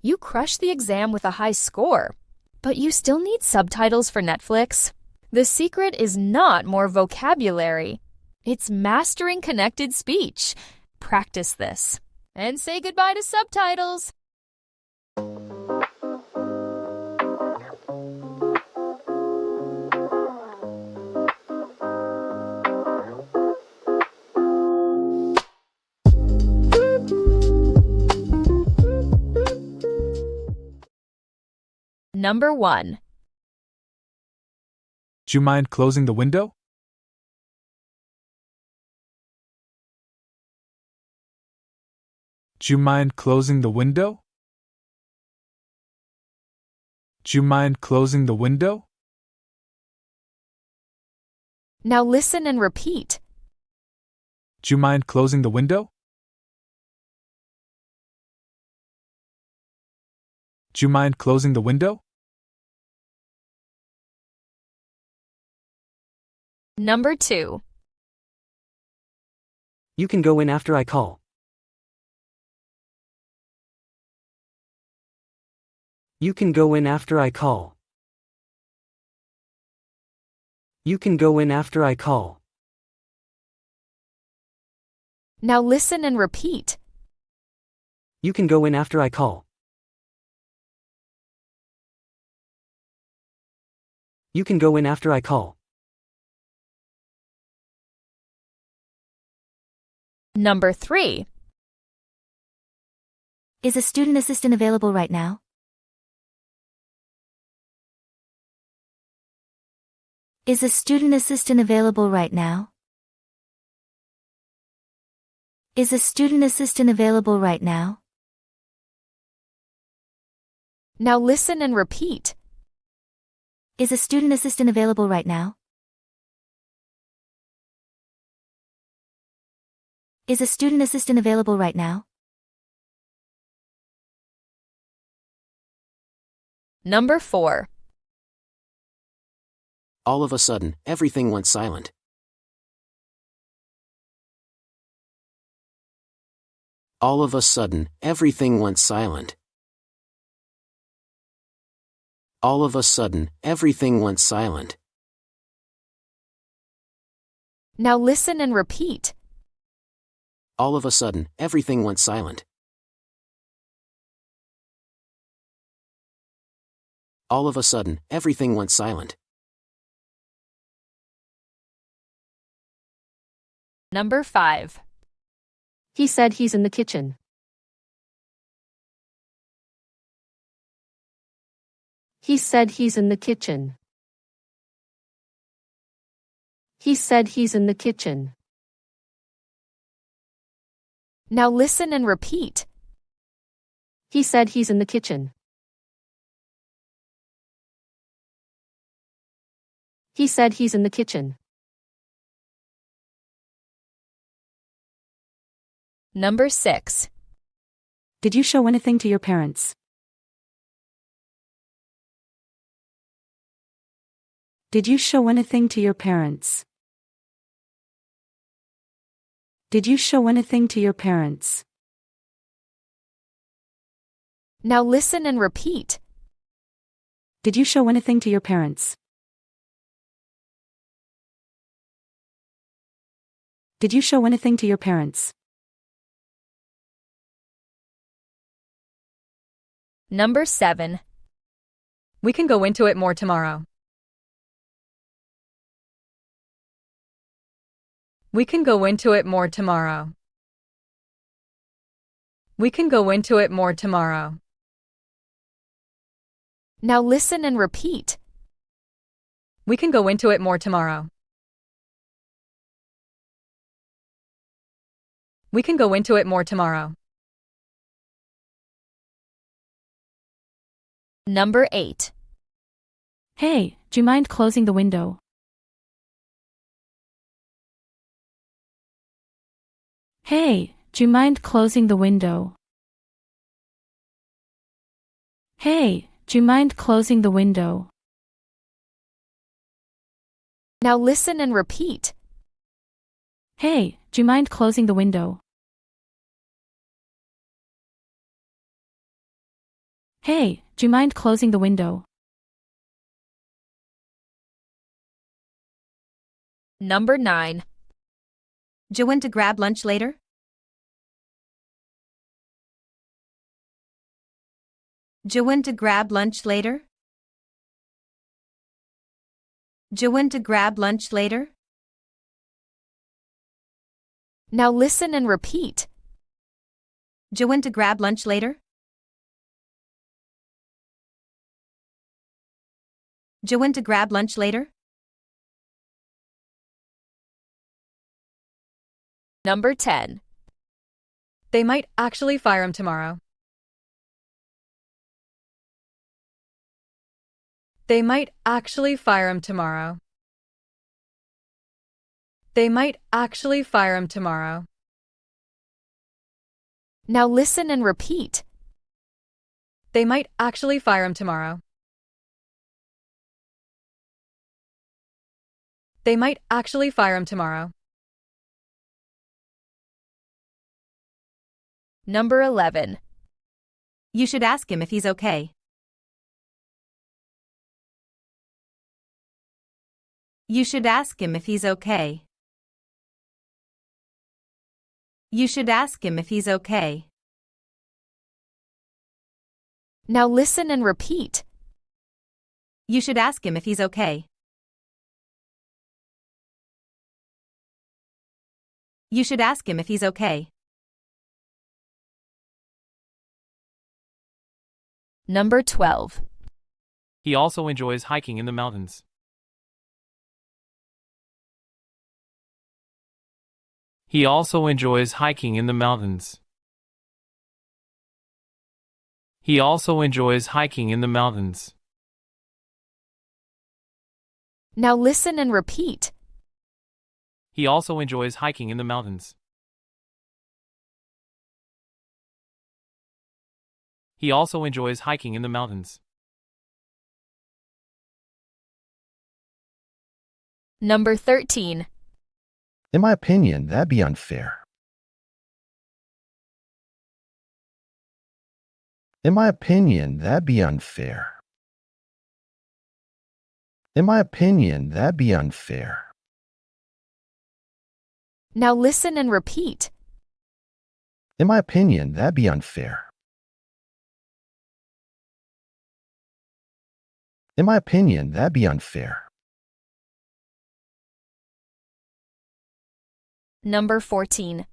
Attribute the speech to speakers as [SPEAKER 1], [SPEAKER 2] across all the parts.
[SPEAKER 1] You crushed the exam with a high score, but you still need subtitles for Netflix? The secret is not more vocabulary. It's mastering connected speech. Practice this and say goodbye to subtitles. Number 1.
[SPEAKER 2] Do you mind closing the window? Do you mind closing the window? Do you mind closing the window?
[SPEAKER 1] Now listen and repeat.
[SPEAKER 2] Do you mind closing the window? Do you mind closing the window?
[SPEAKER 1] Number 2.
[SPEAKER 3] You can go in after I call. You can go in after I call. You can go in after I call.
[SPEAKER 1] Now listen and repeat.
[SPEAKER 3] You can go in after I call. You can go in after I call.
[SPEAKER 1] Number 3.
[SPEAKER 4] Is a student assistant available right now? Is a student assistant available right now? Is a student assistant available right now?
[SPEAKER 1] Now listen and repeat.
[SPEAKER 4] Is a student assistant available right now? Is a student assistant available right now?
[SPEAKER 1] Number 4.
[SPEAKER 5] All of a sudden, everything went silent. All of a sudden, everything went silent. All of a sudden, everything went silent.
[SPEAKER 1] Now listen and repeat.
[SPEAKER 5] All of a sudden, everything went silent. All of a sudden, everything went silent.
[SPEAKER 1] Number 5.
[SPEAKER 6] He said he's in the kitchen. He said he's in the kitchen. He said he's in the kitchen.
[SPEAKER 1] Now listen and repeat.
[SPEAKER 6] He said he's in the kitchen. He said he's in the kitchen.
[SPEAKER 1] Number 6.
[SPEAKER 7] Did you show anything to your parents? Did you show anything to your parents? Did you show anything to your parents?
[SPEAKER 1] Now listen and repeat.
[SPEAKER 7] Did you show anything to your parents? Did you show anything to your parents?
[SPEAKER 1] Number 7.
[SPEAKER 8] We can go into it more tomorrow. We can go into it more tomorrow. We can go into it more tomorrow.
[SPEAKER 1] Now listen and repeat.
[SPEAKER 8] We can go into it more tomorrow. We can go into it more tomorrow.
[SPEAKER 1] Number 8.
[SPEAKER 7] Hey, do you mind closing the window? Hey, do you mind closing the window? Hey, do you mind closing the window?
[SPEAKER 1] Now listen and repeat.
[SPEAKER 7] Hey, do you mind closing the window? Hey, do you mind closing the window?
[SPEAKER 1] Number 9.
[SPEAKER 9] Do you want to grab lunch later? Do you want to grab lunch later? Do you want to grab lunch later?
[SPEAKER 1] Now listen and repeat.
[SPEAKER 9] Do you want to grab lunch later? Do you want to grab lunch later?
[SPEAKER 1] Number 10.
[SPEAKER 8] They might actually fire him tomorrow. They might actually fire him tomorrow. They might actually fire him tomorrow.
[SPEAKER 1] Now listen and repeat.
[SPEAKER 8] They might actually fire him tomorrow. They might actually fire him tomorrow.
[SPEAKER 1] Number 11.
[SPEAKER 9] You should ask him if he's okay. You should ask him if he's okay. You should ask him if he's okay.
[SPEAKER 1] Now listen and repeat.
[SPEAKER 9] You should ask him if he's okay. You should ask him if he's okay.
[SPEAKER 1] Number 12.
[SPEAKER 10] He also enjoys hiking in the mountains. He also enjoys hiking in the mountains. He also enjoys hiking in the mountains.
[SPEAKER 1] Now listen and repeat.
[SPEAKER 10] He also enjoys hiking in the mountains. He also enjoys hiking in the mountains.
[SPEAKER 1] Number 13.
[SPEAKER 11] In my opinion, that'd be unfair. In my opinion, that'd be unfair. In my opinion, that'd be unfair.
[SPEAKER 1] Now listen and repeat.
[SPEAKER 11] In my opinion, that'd be unfair. In my opinion, that'd be unfair.
[SPEAKER 1] Number 14.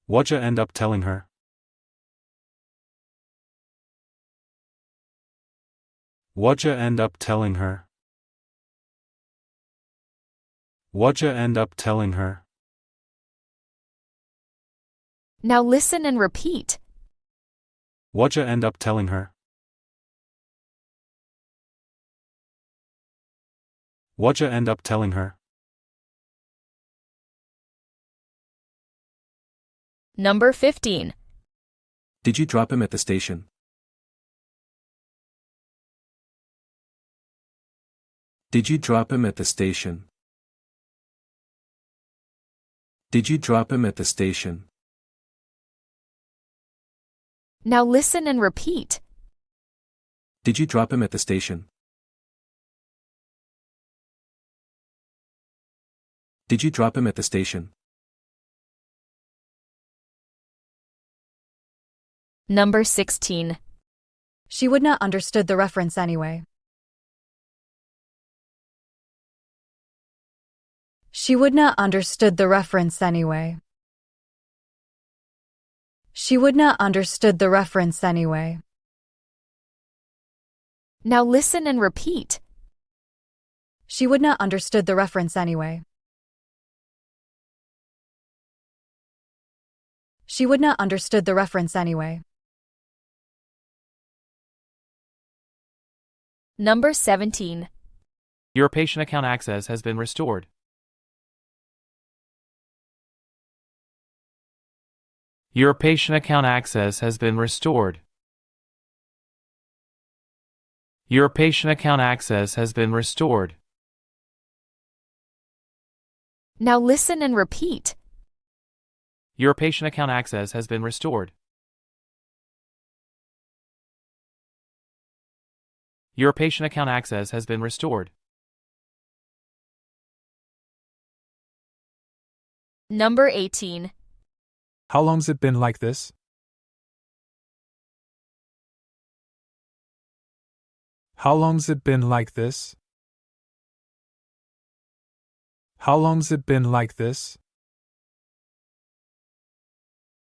[SPEAKER 12] What'd you end up telling her? What'd you end up telling her? What'd you end up telling her?
[SPEAKER 1] Now listen and repeat.
[SPEAKER 12] What'd you end up telling her? What'd you end up telling her?
[SPEAKER 1] Number 15.
[SPEAKER 12] Did you drop him at the station? Did you drop him at the station? Did you drop him at the station?
[SPEAKER 1] Now listen and repeat.
[SPEAKER 12] Did you drop him at the station? Did you drop him at the station?
[SPEAKER 1] Number 16.
[SPEAKER 8] She would not understood the reference anyway. She would not understood the reference anyway. She would not understood the reference anyway.
[SPEAKER 1] Now listen and repeat.
[SPEAKER 8] She would not understood the reference anyway. She would not understood the reference anyway.
[SPEAKER 1] Number 17.
[SPEAKER 10] Your patient account access has been restored. Your patient account access has been restored. Your patient account access has been restored.
[SPEAKER 1] Now listen and repeat.
[SPEAKER 10] Your patient account access has been restored. Your patient account access has been restored.
[SPEAKER 1] Number 18.
[SPEAKER 2] How long's it been like this? How long's it been like this? How long's it been like this?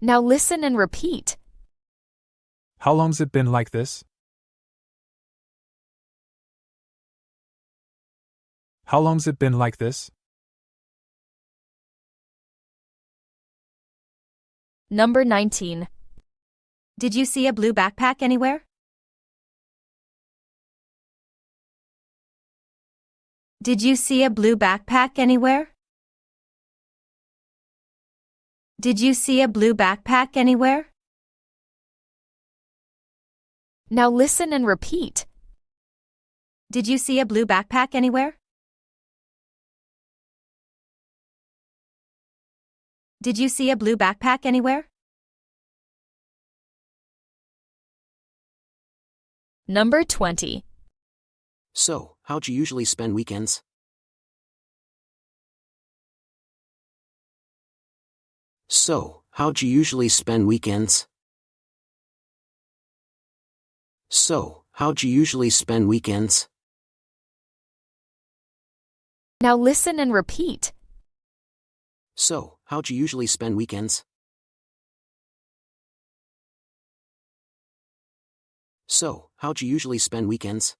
[SPEAKER 1] Now listen and repeat.
[SPEAKER 2] How long's it been like this? How long's it been like this?
[SPEAKER 1] Number 19.
[SPEAKER 9] Did you see a blue backpack anywhere? Did you see a blue backpack anywhere? Did you see a blue backpack anywhere?
[SPEAKER 1] Now listen and repeat.
[SPEAKER 9] Did you see a blue backpack anywhere? Did you see a blue backpack anywhere?
[SPEAKER 1] Number 20.
[SPEAKER 5] So, how'd you usually spend weekends? So, how'd you usually spend weekends? So, how'd you usually spend weekends?
[SPEAKER 1] Now listen and repeat.
[SPEAKER 5] So, how'd you usually spend weekends? So, how'd you usually spend weekends?